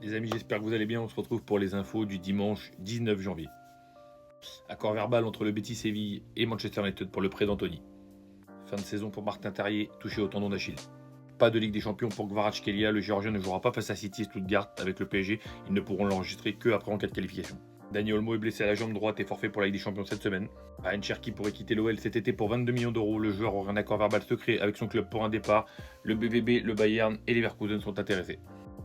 Les amis, j'espère que vous allez bien. On se retrouve pour les infos du dimanche 19 janvier. Accord verbal entre le Betis Séville et Manchester United pour le prêt d'Anthony. Fin de saison pour Martin Terrier, touché au tendon d'Achille. Pas de Ligue des Champions pour Kvaratskhelia, le Géorgien ne jouera pas face à City et Stuttgart avec le PSG. Ils ne pourront l'enregistrer que après en cas de qualification. Dani Olmo est blessé à la jambe droite et forfait pour la Ligue des Champions cette semaine. Ryan Cherki pourrait quitter l'OL cet été pour 22 millions d'euros. Le joueur aura un accord verbal secret avec son club pour un départ. Le BVB, le Bayern et les Leverkusen sont intéressés.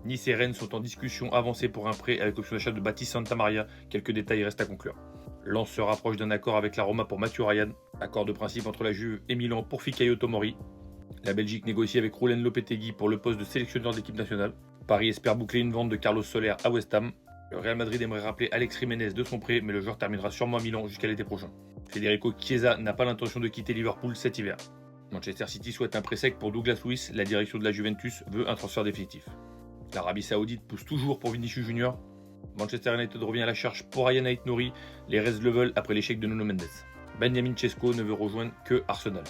Nice et Rennes sont en discussion avancée pour un prêt avec option d'achat de Baptiste Santamaria. Quelques détails restent à conclure. Lens se rapproche d'un accord avec la Roma pour Mathieu Ryan. Accord de principe entre la Juve et Milan pour Fikayo Tomori. La Belgique négocie avec Roulen Lopetegui pour le poste de sélectionneur d'équipe nationale. Paris espère boucler une vente de Carlos Soler à West Ham. Le Real Madrid aimerait rappeler Alex Jiménez de son prêt, mais le joueur terminera sûrement à Milan jusqu'à l'été prochain. Federico Chiesa n'a pas l'intention de quitter Liverpool cet hiver. Manchester City souhaite un prêt sec pour Douglas Luiz. La direction de la Juventus veut un transfert définitif. L'Arabie Saoudite pousse toujours pour Vinicius Junior. Manchester United revient à la charge pour Ryan Aït-Nouri. Les Reds le veulent après l'échec de Nuno Mendes. Benjamin Sesko ne veut rejoindre que Arsenal.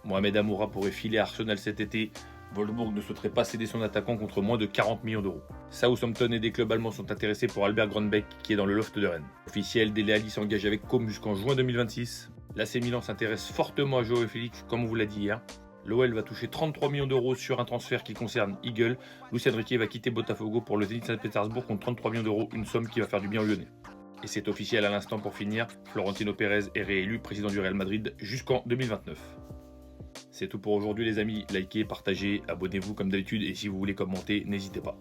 Mohamed Amoura pourrait filer à Arsenal cet été. Wolfsburg ne souhaiterait pas céder son attaquant contre moins de 40 millions d'euros. Southampton et des clubs allemands sont intéressés pour Albert Grönbeck qui est dans le loft de Rennes. Officiel, Dele Alli s'engage avec Com jusqu'en juin 2026. L'AC Milan s'intéresse fortement à Joao Félix, comme on vous l'a dit hier. L'OL va toucher 33 millions d'euros sur un transfert qui concerne Eagle. Luis Enrique va quitter Botafogo pour le Zenit Saint-Pétersbourg contre 33 millions d'euros, une somme qui va faire du bien aux Lyonnais. Et c'est officiel à l'instant pour finir, Florentino Pérez est réélu président du Real Madrid jusqu'en 2029. C'est tout pour aujourd'hui les amis, likez, partagez, abonnez-vous comme d'habitude et si vous voulez commenter, n'hésitez pas.